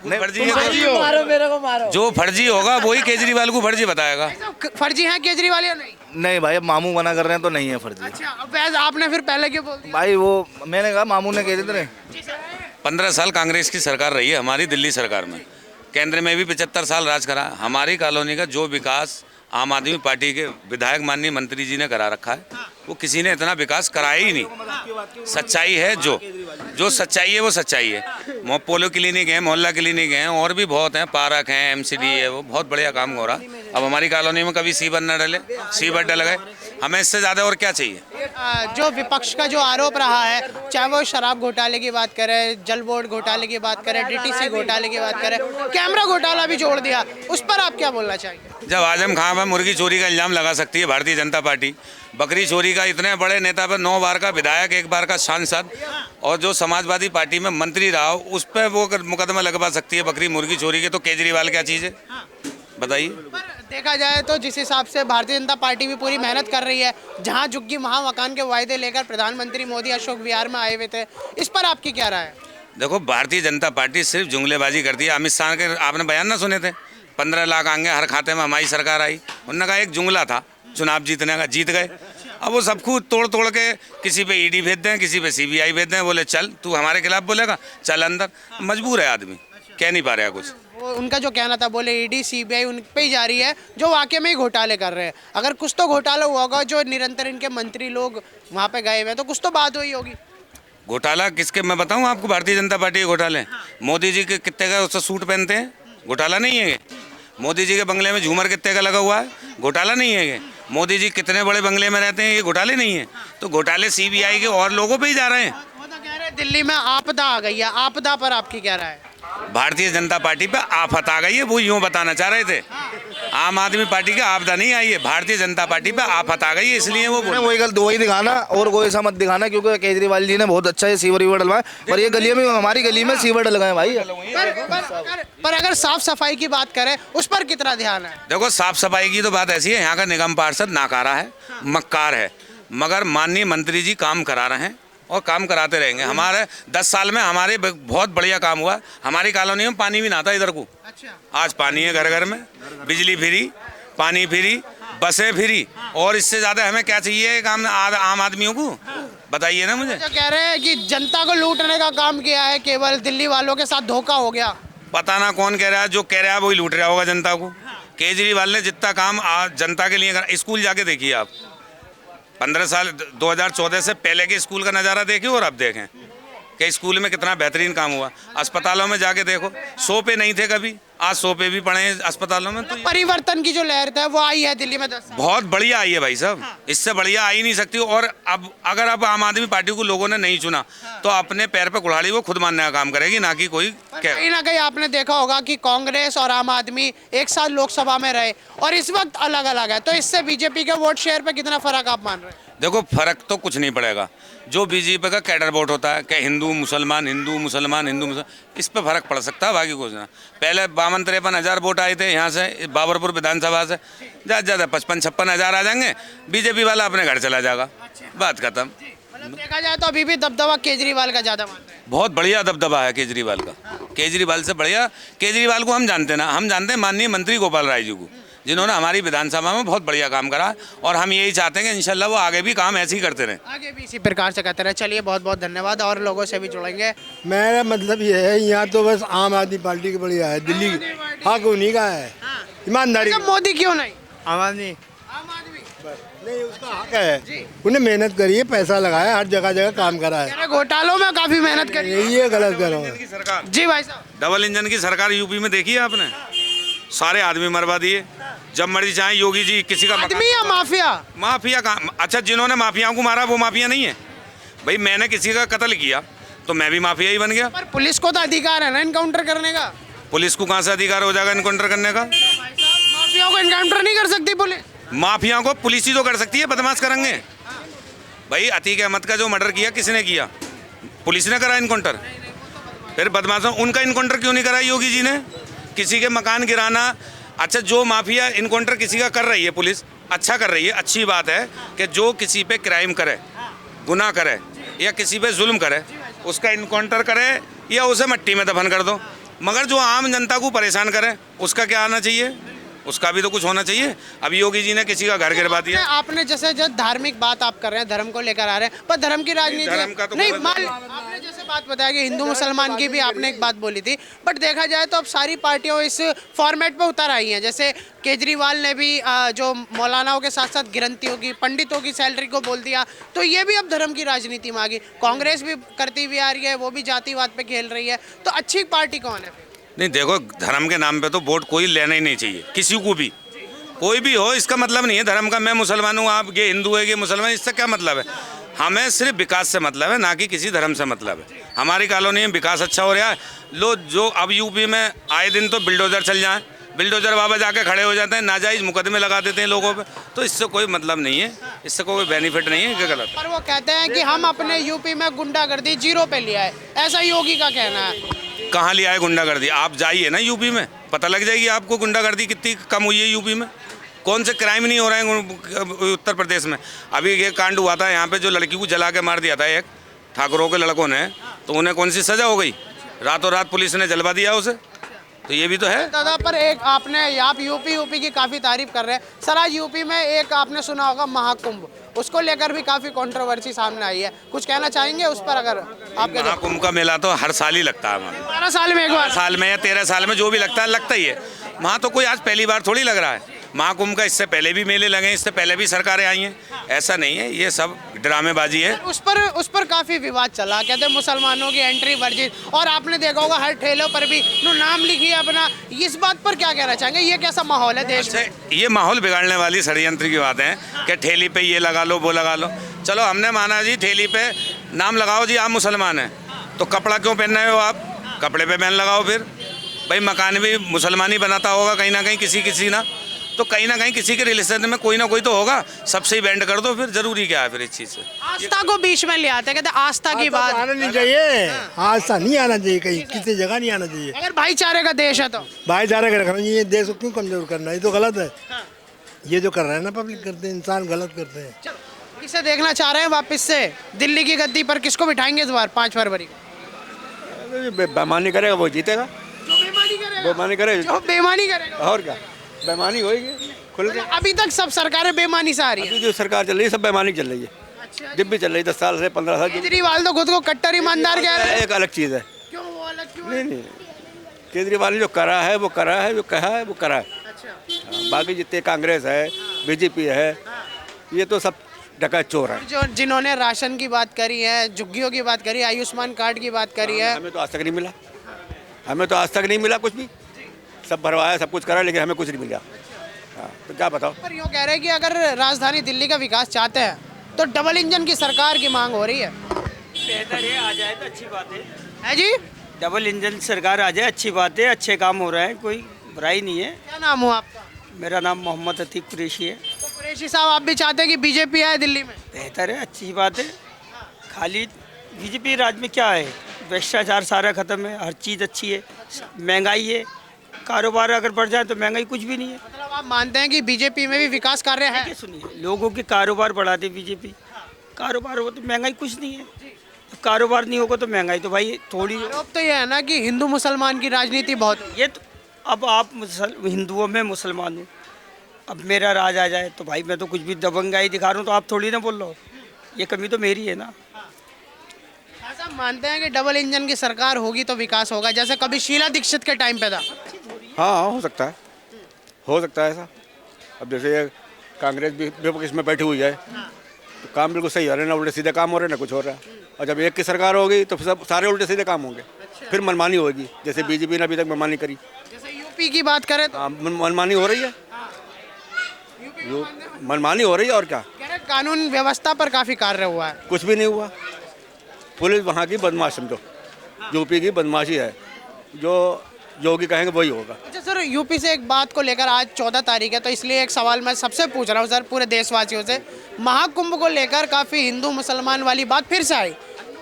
नहीं, फर्जी तुम है फर्जी तो हो। मारो मेरे को मारो। जो फर्जी होगा वही केजरीवाल को फर्जी बताएगा। फर्जी है केजरीवाल या नहीं? नहीं भाई, अब मामू मना कर रहे हैं तो नहीं है फर्जी। अच्छा, अब वैसे आपने फिर पहले क्यों बोल दिया? भाई वो मैंने कहा, मामू ने कह दिए थे। 15 साल कांग्रेस की सरकार रही है हमारी दिल्ली सरकार में, केंद्र में भी 75 साल राज करा। हमारी कॉलोनी का जो विकास आम आदमी पार्टी के विधायक माननीय मंत्री जी ने करा रखा है, वो किसी ने इतना विकास कराया ही नहीं। सच्चाई है, जो सच्चाई है वो सच्चाई है। पोलो क्लिनिक है, मोहल्ला क्लिनिक है, और भी बहुत हैं, पार्क हैं, एमसीडी है, वो बहुत बढ़िया काम हो रहा। अब हमारी कॉलोनी में कभी सीवर न डले, सीवर डल गए, हमें इससे ज़्यादा और क्या चाहिए। जो विपक्ष का जो आरोप रहा है, चाहे वो शराब घोटाले की बात करें, जल बोर्ड घोटाले की बात करें, डीटीसी घोटाले की बात करें, कैमरा घोटाला भी जोड़ दिया, उस पर आप क्या बोलना चाहेंगे? जब आजम खां पर मुर्गी चोरी का इल्ज़ाम लगा सकती है भारतीय जनता पार्टी, बकरी चोरी का इतने बड़े नेता पर 9 बार का विधायक, 1 बार का सांसद, और जो समाजवादी पार्टी में मंत्री रहा हो, उस पर वो मुकदमा लगवा सकती है बकरी मुर्गी चोरी के, तो केजरीवाल क्या चीज़ है बताइए। पर देखा जाए तो जिस हिसाब से भारतीय जनता पार्टी भी पूरी मेहनत कर रही है, जहां झुग्गी वहां मकान के वायदे लेकर प्रधानमंत्री मोदी अशोक विहार में आए हुए थे, इस पर आपकी क्या राय है? देखो, भारतीय जनता पार्टी सिर्फ जुमलेबाजी करती है। अमित शाह के आपने बयान ना सुने थे, 15 लाख आएंगे हर खाते में, हमारी सरकार आई। उन्होंने कहा एक जुमला था चुनाव जीतने का, जीत गए। अब वो सब कुछ तोड़ तोड़ के किसी पे ईडी भेज दें, किसी पे सीबीआई भेज दें, बोले चल तू हमारे खिलाफ बोलेगा, चल अंदर। मजबूर है आदमी, कह नहीं पा रहा कुछ। वो उनका जो कहना था, बोले ईडी सीबीआई उन पे ही जा रही है जो वाकई में ही घोटाले कर रहे हैं। अगर कुछ तो घोटाला हुआ होगा, जो निरंतर इनके मंत्री लोग वहाँ पे गए हुए हैं, तो कुछ तो बात हुई होगी। घोटाला किसके, मैं बताऊं आपको, भारतीय जनता पार्टी के घोटाले। मोदी जी के कितने का उससे सूट पहनते हैं, घोटाला नहीं है ये। मोदी जी के बंगले में झूमर कितने का लगा हुआ है, घोटाला नहीं है ये। मोदी जी कितने बड़े बंगले में रहते हैं, ये घोटाले नहीं है। तो घोटाले सीबीआई के और लोगों पे ही जा रहे हैं। वो तो कह रहे हैं दिल्ली में आपदा आ गई है, आपदा पर आपकी क्या राय है? भारतीय जनता पार्टी पे आफत आ गई है, वो यूँ बताना चाह रहे थे। आम आदमी पार्टी की आपदा नहीं आई है, भारतीय जनता पार्टी पे आफत आ गई है, इसलिए वो बोल। वही गलत वही दिखाना, और कोई ऐसा मत दिखाना, क्योंकि केजरीवाल जी ने बहुत अच्छा ये सीवर वीवर डलवाए, पर ये गली में, हमारी गली में सीवर डल गए भाई। पर अगर साफ सफाई की बात करें, उस पर कितना ध्यान है? देखो, साफ सफाई की तो बात ऐसी है, यहाँ का निगम पार्षद नाकारा है, मक्कार है, मगर माननीय मंत्री जी काम करा रहे हैं और काम कराते रहेंगे। हमारे 10 साल में हमारे बहुत बढ़िया काम हुआ। हमारी कॉलोनी में पानी भी ना था इधर को, आज पानी है घर घर में, बिजली फ्री, पानी फ्री, बसें फ्री, और इससे ज़्यादा हमें क्या चाहिए काम आम आदमियों को, बताइए ना मुझे। जो कह रहे हैं कि जनता को लूटने का काम किया है, केवल दिल्ली वालों के साथ धोखा हो गया। पता ना कौन कह रहा है, जो कह रहा है वही लूट रहा होगा जनता को। केजरीवाल ने जितना काम जनता के लिए करा, स्कूल जाके देखिए आप, 15 साल 2014 से पहले के स्कूल का नज़ारा देखिए और अब देखें कि स्कूल में कितना बेहतरीन काम हुआ। अस्पतालों में जाके देखो, सोफे नहीं थे कभी, आज सोफे भी पड़े हैं अस्पतालों में। तो परिवर्तन की जो लहर है वो आई है दिल्ली में 10 साल। बहुत बढ़िया आई है भाई साहब, इससे बढ़िया आई नहीं सकती। और अब अगर अब आम आदमी पार्टी को लोगों ने नहीं चुना, तो अपने पैर पे कुल्हाड़ी वो खुद मारने का काम करेगी, ना कि कोई कहीं ना कहीं आपने देखा होगा कि कांग्रेस और आम आदमी एक साथ लोकसभा में रहे और इस वक्त अलग अलग है, तो इससे बीजेपी के वोट शेयर पे कितना फर्क आप मान रहे हैं? देखो, फर्क तो कुछ नहीं पड़ेगा। जो बीजेपी का कैडर वोट होता है कि हिंदू मुसलमान, हिंदू मुसलमान, हिंदू मुसलमान, इस पे फर्क पड़ सकता है, बाकी कुछ ना। पहले 52-53 हज़ार वोट आए थे यहाँ से, बाबरपुर विधानसभा से, ज़्यादा 55-56 हज़ार आ जाएंगे, बीजेपी वाला अपने घर चला जाएगा, बात खत्म। मतलब देखा जाए तो अभी भी दबदबा केजरीवाल का ज़्यादा मान रहे हैं। बहुत बढ़िया दबदबा है केजरीवाल का, केजरीवाल से बढ़िया। केजरीवाल को हम जानते ना, हम जानते हैं माननीय मंत्री गोपाल राय जी को, जिन्होंने हमारी विधानसभा में बहुत बढ़िया काम करा, और हम यही चाहते हैं कि इंशाल्लाह वो आगे भी काम ऐसे ही करते रहें, आगे भी इसी प्रकार से करते रहे। चलिए, बहुत बहुत धन्यवाद, और लोगों से भी जुड़ेंगे। मेरा मतलब ये है, यहाँ तो बस आम आदमी पार्टी की बढ़िया है, दिल्ली हक उन्हीं का है, ईमानदारी। अच्छा, मोदी क्यों नहीं? आम आदमी आम आदमी नहीं, उसका हक है, उन्हें मेहनत करी है, पैसा लगाया, हर जगह जगह काम करा है। कह रहे घोटालों में काफी मेहनत करी है। ये गलत करो। सरकार, जी भाई साहब, डबल इंजन की सरकार यूपी में देखी है आपने, सारे आदमी मरवा दिए। जब मर्जी चाहे योगी जी किसी का आदमी या माफिया? माफिया का, अच्छा जिन्होंने माफियाओं को मारा वो माफिया नहीं है भाई। मैंने किसी का कत्ल किया तो मैं भी माफिया ही बन गया। पर पुलिस को तो अधिकार है ना इनकाउंटर करने का। पुलिस को कहाँ से अधिकार हो जाएगा इनकाउंटर करने का? माफिया को इनकाउंटर नहीं कर सकती पुलिस। माफियाओं को पुलिस ही तो कर सकती है, बदमाश करेंगे भाई। अतीक अहमद का जो मर्डर किया किसने किया? पुलिस ने करा इनकाउंटर। फिर बदमाशों उनका इनकाउंटर क्यों नहीं करा योगी जी ने? किसी के मकान गिराना, अच्छा जो माफिया इनकाउंटर किसी का कर रही है पुलिस, अच्छा कर रही है, अच्छी बात है कि जो किसी पे क्राइम करे, गुनाह करे या किसी पे जुल्म करे, उसका इनकाउंटर करे या उसे मट्टी में दफन कर दो। मगर जो आम जनता को परेशान करे उसका क्या आना चाहिए, उसका भी तो कुछ होना चाहिए। अब योगी जी ने किसी का घर गिरवा दिया। आपने जैसे जो धार्मिक बात आप कर रहे हैं, धर्म को लेकर आ रहे हैं, पर धर्म की राजनीति धर्म का तो नहीं कोई मान, आपने जैसे बात बताया कि हिंदू मुसलमान की भी आपने एक बात बोली थी, बट देखा जाए तो अब सारी पार्टियां इस फॉर्मेट पे उतर आई हैं। जैसे केजरीवाल ने भी जो मौलानाओं के साथ साथ ग्रंथियों की, पंडितों की सैलरी को बोल दिया, तो ये भी अब धर्म की राजनीति में आ गई। कांग्रेस भी करती हुई आ रही है, वो भी जातिवाद पे खेल रही है, तो अच्छी पार्टी कौन है? नहीं देखो, धर्म के नाम पे तो वोट कोई लेना ही नहीं चाहिए, किसी को भी, कोई भी हो। इसका मतलब नहीं है धर्म का, मैं मुसलमान हूँ, आप ये हिंदू है, ये मुसलमान, इससे क्या मतलब है? हमें सिर्फ विकास से मतलब है, ना कि किसी धर्म से मतलब है। हमारी कॉलोनी में विकास अच्छा हो रहा है। लो जो अब यूपी में आए दिन तो बिल्डोजर चल जाए, बिल्डोजर बाबा जाके खड़े हो जाते हैं, नाजायज मुकदमे लगा देते हैं लोगों पे, तो इससे कोई मतलब नहीं है, इससे कोई बेनिफिट नहीं है, क्या गलत। पर वो कहते हैं कि हम अपने यूपी में गुंडागर्दी जीरो पे लिया है, ऐसा योगी का कहना है। कहाँ लिया है गुंडागर्दी? आप जाइए ना यूपी में, पता लग जाएगी आपको गुंडागर्दी कितनी कम हुई है यूपी में। कौन से क्राइम नहीं हो रहे हैं उत्तर प्रदेश में? अभी ये कांड हुआ था यहाँ पे, जो लड़की को जला के मार दिया था एक ठाकुरों के लड़कों ने, तो उन्हें कौन सी सजा हो गई? रातों रात पुलिस ने जलवा दिया उसे, तो ये भी तो है। दादा, पर एक आपने, आप यूपी की काफ़ी तारीफ कर रहे हैं सर, आज यूपी में एक आपने सुना होगा महाकुंभ, उसको लेकर भी काफ़ी कंट्रोवर्सी सामने आई है, कुछ कहना चाहेंगे उस पर? अगर आपके महाकुंभ का मेला तो हर साल ही लगता है हमारे, 12 साल में एक बार, साल में या 13 साल में जो भी लगता है, लगता ही है। वहाँ तो कोई आज पहली बार थोड़ी लग रहा है महाकुंभ का, इससे पहले भी मेले लगे, इससे पहले भी सरकारें आई हैं, ऐसा नहीं है, ये सब ड्रामेबाजी है। उस पर काफ़ी विवाद चला, कहते हैं मुसलमानों की एंट्री वर्जित, और आपने देखा होगा हर ठेलों पर भी नाम लिखिए अपना। इस बात पर क्या कहना चाहेंगे? ये कैसा माहौल है देश में? ये माहौल बिगाड़ने वाली षड्यंत्र की बात है कि ठेली पे ये लगा लो, वो लगा लो। चलो हमने माना जी, ठेली पे नाम लगाओ जी, आप मुसलमान हैं, तो कपड़ा क्यों पहन रहे हो आप? कपड़े पे बैन लगाओ फिर। भाई मकान भी मुसलमान ही बनाता होगा कहीं ना कहीं, किसी ना, तो कहीं ना कहीं किसी के रिलेशन में कोई ना कोई तो होगा, सबसे ही बैंड कर दो फिर, जरूरी क्या है फिर इस चीज़ से? आस्था को बीच में ले आते हैं, कहते हैं आस्था की बात आना नहीं चाहिए, आस्था नहीं आना चाहिए, कहीं किसी जगह नहीं आना चाहिए। अगर भाईचारे का देश है तो भाईचारा का रखना चाहिए, देश को क्यों कमजोर करना, ये तो गलत है। ये जो कर रहे हैं ना पब्लिक, करते हैं इंसान, गलत करते हैं। किसे देखना चाह रहे हैं वापस से दिल्ली की गद्दी पर? किसको बिठाएंगे इस बार 5 फरवरी को? बेईमानी करेगा वो जीतेगा, जो बेईमानी करेगा, बेईमानी करेगा, जो बेईमानी करेगा, और क्या बेईमानी होगी खुल के। अभी तक सब सरकारें बेईमानी से आ रही है। अभी जो सरकार चल रही है सब बेईमानी चल रही है, अच्छा, जब भी चल रही है 10 साल से 15 साल। केजरीवाल तो खुद को कट्टर ईमानदार कह रहे हैं। एक अलग चीज़ है। क्यों वो अलग क्यों? नहीं, केजरीवाल ने जो करा है वो करा है, जो कहा है वो करा है। अच्छा, बाकी जितने कांग्रेस है, बीजेपी है, ये तो सब डकैत चोर है। जो जिन्होंने राशन की बात करी है, झुग्गियों की बात करी है, आयुष्मान कार्ड की बात करी है, हमें तो आज तक नहीं मिला, हमें तो आज तक नहीं मिला कुछ भी। सब भरवाया, सब कुछ करा, लेकिन हमें कुछ नहीं मिला। हाँ, तो क्या बताओ। पर यूँ कह रहे हैं कि अगर राजधानी दिल्ली का विकास चाहते हैं तो डबल इंजन की सरकार की मांग हो रही है। बेहतर है, आ जाए तो अच्छी बात है जी, डबल इंजन सरकार आ जाए, अच्छी बात है, अच्छे काम हो रहे हैं, कोई बुराई नहीं है। क्या नाम हो आपका? मेरा नाम मोहम्मद अतीक कुरैशी है। तो कुरैशी साहब, आप भी चाहते हैं कि बीजेपी आए दिल्ली में? बेहतर है, अच्छी बात है। खाली बीजेपी राज में क्या है, भ्रष्टाचार सारा खत्म है, हर चीज़ अच्छी है, महंगाई है, कारोबार अगर बढ़ जाए तो महंगाई कुछ भी नहीं है। मतलब आप मानते हैं कि बीजेपी में भी विकास कार्य है? देखिए सुनिए, लोगों के कारोबार बढ़ाते बीजेपी, कारोबार हो तो महंगाई कुछ नहीं है, कारोबार नहीं होगा तो महंगाई तो भाई थोड़ी हो। आरोप तो ये है ना कि हिंदू मुसलमान की राजनीति बहुत है। ये तो अब आप हिंदुओं में मुसलमान हूँ, अब मेरा राज आ जाए तो भाई मैं तो कुछ भी दबंगाई दिखा रहा हूँ, तो आप थोड़ी ना बोल रहे हो, ये कमी तो मेरी है ना। ऐसा मानते हैं कि डबल इंजन की सरकार होगी तो विकास होगा, जैसे कभी शीला दीक्षित के टाइम पे था? हाँ, हो सकता है, हो सकता है ऐसा। अब जैसे ये कांग्रेस भी विपक्ष में बैठी हुई है, तो काम बिल्कुल सही हो रहे हैं, ना उल्टे सीधे काम हो रहे हैं ना कुछ हो रहा है। और जब एक की सरकार होगी तो सब सारे उल्टे सीधे काम होंगे, फिर मनमानी होगी, जैसे बीजेपी ने अभी तक मनमानी करी। जैसे यूपी की बात करें तो हाँ, मनमानी हो रही है, मनमानी हो रही है, और क्या। कह रहे कानून व्यवस्था पर काफी कार्य हुआ है। कुछ भी नहीं हुआ, पुलिस वहाँ की बदमाश समझो, यूपी की बदमाशी है, जो योगी कहेंगे वही होगा। अच्छा सर, यूपी से एक बात को लेकर, आज 14 तारीख है तो इसलिए एक सवाल मैं सबसे पूछ रहा हूँ सर, पूरे देशवासियों से। महाकुंभ को लेकर काफ़ी हिंदू मुसलमान वाली बात फिर से आई,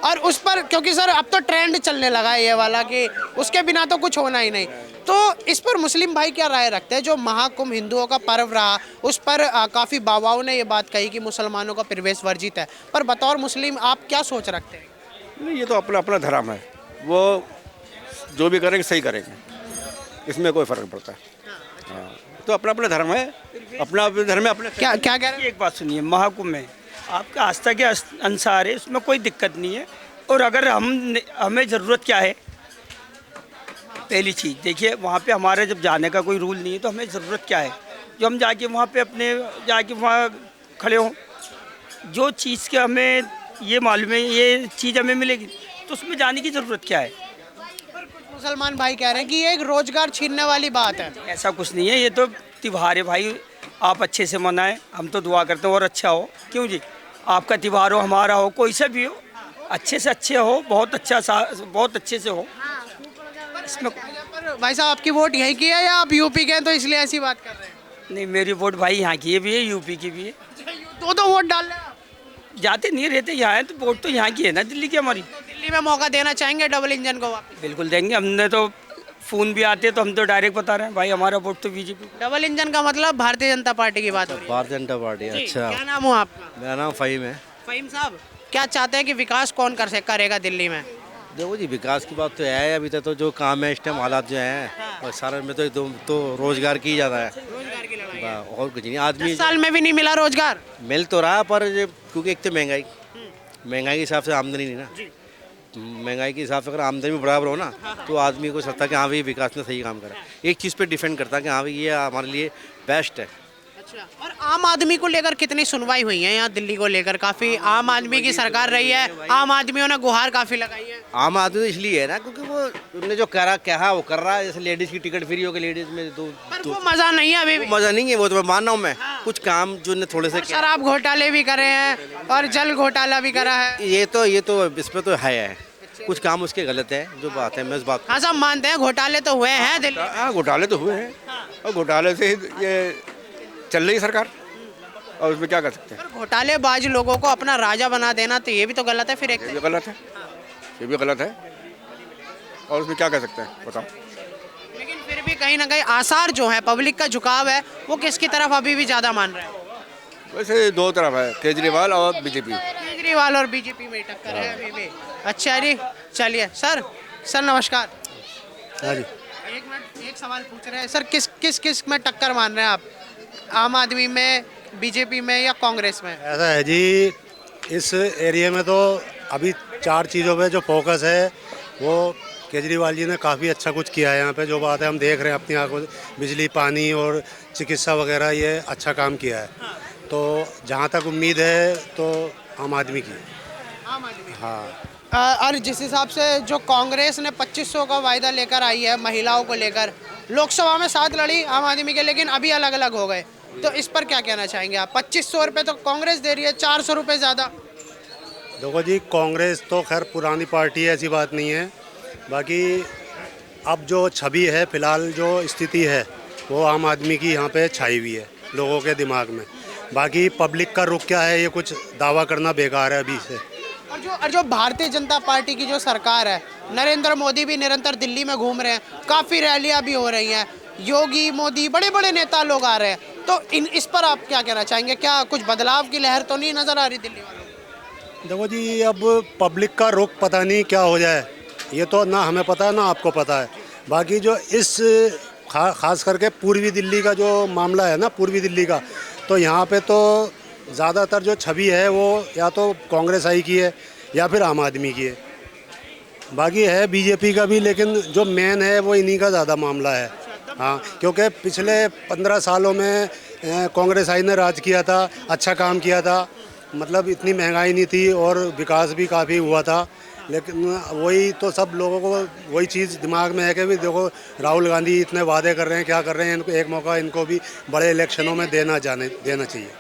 और उस पर क्योंकि सर अब तो ट्रेंड चलने लगा है ये वाला कि उसके बिना तो कुछ होना ही नहीं, तो इस पर मुस्लिम भाई क्या राय रखते हैं? जो महाकुंभ हिंदुओं का पर्व रहा, उस पर काफ़ी बाबाओं ने ये बात कही कि मुसलमानों का प्रवेश वर्जित है, पर बतौर मुस्लिम आप क्या सोच रखते हैं? नहीं, ये तो अपना अपना धर्म है, वो जो भी करेंगे सही करेंगे, इसमें कोई फ़र्क नहीं पड़ता है। हाँ, तो अपना अपना धर्म है, अपना धर्म है अपने। क्या क्या कह रहे हैं? एक बात सुनिए, महाकुंभ में आपका आस्था के अनुसार है, उसमें कोई दिक्कत नहीं है। और अगर हमें ज़रूरत क्या है, पहली चीज़ देखिए, वहाँ पे हमारे जब जाने का कोई रूल नहीं है तो हमें ज़रूरत क्या है जो हम जाके वहाँ पे अपने जाके वहाँ खड़े हों। जो चीज़ के हमें ये मालूम है ये चीज़ हमें मिलेगी तो उसमें जाने की ज़रूरत क्या है। मुसलमान भाई कह रहे हैं कि ये एक रोजगार छीनने वाली बात है। ऐसा कुछ नहीं है, ये तो त्योहार है भाई, आप अच्छे से मनाएं, हम तो दुआ करते हैं और अच्छा हो। क्यों जी, आपका त्योहार हो, हमारा हो, कोई सा भी हो, अच्छे से अच्छे हो, बहुत बहुत अच्छे से हो। इसमें पर भाई साहब आपकी वोट यहीं की है या आप यूपी के हैं तो इसलिए ऐसी बात कर रहे हैं? नहीं, मेरी वोट भाई यहाँ की भी है, यूपी की भी है। दो वोट डाल रहे हैं आप? जाते नहीं रहते यहाँ है तो वोट तो यहाँ की है ना, दिल्ली की हमारी। दिल्ली में मौका देना चाहेंगे डबल इंजन को वापस? बिल्कुल देंगे, हमने तो फ़ोन भी आते तो हम तो डायरेक्ट बता रहे हैं भाई हमारा वोट तो बीजेपी। डबल इंजन का मतलब भारतीय जनता पार्टी की बात हो रही है। भारतीय जनता पार्टी। जी, अच्छा, क्या नाम हो आपका? मेरा नाम फ़हीम है। फहीम साहब, क्या चाहते हैं कि विकास कौन करेगा दिल्ली में? देखो जी, विकास की बात तो है, अभी तक तो जो काम है इस टाइम हालात जो हैं और सारा में तो रोजगार की जाता है, रोजगार की लड़ाई है। और कुछ नहीं। आदमी 10 साल में भी नहीं मिला रोजगार। मिल तो रहा पर क्योंकि एक तो महंगाई के हिसाब से आमदनी नहीं ना, महंगाई के हिसाब से अगर आमदनी भी बराबर हो ना तो आदमी को लगता है कि हाँ भाई विकास ने सही काम करा। एक चीज़ पे डिपेंड करता है कि हाँ भाई ये हमारे लिए बेस्ट है। अच्छा, और आम आदमी को लेकर कितनी सुनवाई हुई है यहाँ दिल्ली को लेकर? काफी आम आदमी की सरकार रही है, आम आदमियों ने गुहार काफी लगाई है। आम आदमी तो इसलिए है ना क्योंकि वो उन्होंने जो कहा वो कर रहा है। जैसे लेडीज़ की टिकट फ्री हो गई, लेडीज़ में पर वो मजा नहीं है अभी भी। मज़ा नहीं है, वो तो मैं मान रहा हूँ। मैं कुछ काम जो ने थोड़े से शराब घोटाले भी करे हैं और जल घोटाला भी करा है। ये तो इसमें तो है कुछ काम उसके गलत है जो बात है, मैं इस बात हाँ सब मानते हैं घोटाले तो हुए हैं दिल्ली। हाँ, घोटाले तो हुए हैं और घोटाले से ही ये चल रही है सरकार, और उसमें क्या कर सकते हैं। पर घोटालेबाज लोगों को अपना राजा बना देना तो ये भी तो गलत है फिर एक। ये भी गलत है, ये भी गलत है, और उसमें क्या कर सकते हैं बताओ। लेकिन फिर भी कहीं ना कहीं आसार जो है, पब्लिक का झुकाव है, वो किसकी तरफ अभी भी ज्यादा मान रहे हैं? वैसे दो तरफ है, केजरीवाल और बीजेपी। केजरीवाल और बीजेपी में टक्कर है अभी भी। अच्छा जी, चलिए सर नमस्कार। हाँ जी। एक मिनट, एक सवाल पूछ रहे हैं सर, किस में टक्कर मान रहे हैं आप? आम आदमी में, बीजेपी में या कांग्रेस में? ऐसा है जी, इस एरिया में तो अभी 4 चीज़ों पे जो फोकस है वो केजरीवाल जी ने काफ़ी अच्छा कुछ किया है। यहाँ पे जो बात है हम देख रहे हैं अपनी आंखों से, बिजली, पानी और चिकित्सा वगैरह, ये अच्छा काम किया है। तो जहाँ तक उम्मीद है तो आम आदमी की। आम आदमी। हाँ, और जिस हिसाब से जो कांग्रेस ने 2500 का वायदा लेकर आई है महिलाओं को लेकर, लोकसभा में 7 लड़ी आम आदमी के, लेकिन अभी अलग अलग हो गए, तो इस पर क्या कहना चाहेंगे आप? 2500 रुपये तो कांग्रेस दे रही है, 400 रुपये ज़्यादा। देखो जी, कांग्रेस तो खैर पुरानी पार्टी है, ऐसी बात नहीं है। बाकी अब जो छवि है, फिलहाल जो स्थिति है वो आम आदमी की यहाँ पे छाई हुई है लोगों के दिमाग में। बाकी पब्लिक का रुख क्या है ये कुछ दावा करना बेकार है अभी से। और जो भारतीय जनता पार्टी की जो सरकार है, नरेंद्र मोदी भी निरंतर दिल्ली में घूम रहे हैं, काफ़ी रैलियां भी हो रही हैं, योगी, मोदी, बड़े बड़े नेता लोग आ रहे हैं, तो इस पर आप क्या कहना चाहेंगे? क्या कुछ बदलाव की लहर तो नहीं नज़र आ रही दिल्ली वालों को? देखो जी, अब पब्लिक का रुख पता नहीं क्या हो जाए, ये तो ना हमें पता है ना आपको पता है। बाकी जो इस खास करके पूर्वी दिल्ली का जो मामला है ना, पूर्वी दिल्ली का, तो यहाँ पे तो ज़्यादातर जो छवि है वो या तो कांग्रेस आई की है या फिर आम आदमी की है। बाकी है बीजेपी का भी, लेकिन जो मेन है वो इन्हीं का ज़्यादा मामला है। हाँ, क्योंकि पिछले 15 सालों में कांग्रेस आई ने राज किया था, अच्छा काम किया था, मतलब इतनी महंगाई नहीं थी और विकास भी काफ़ी हुआ था। लेकिन वही तो सब लोगों को वही चीज़ दिमाग में है कि भी देखो राहुल गांधी इतने वादे कर रहे हैं, क्या कर रहे हैं, इनको एक मौका इनको भी बड़े इलेक्शनों में देना चाहिए।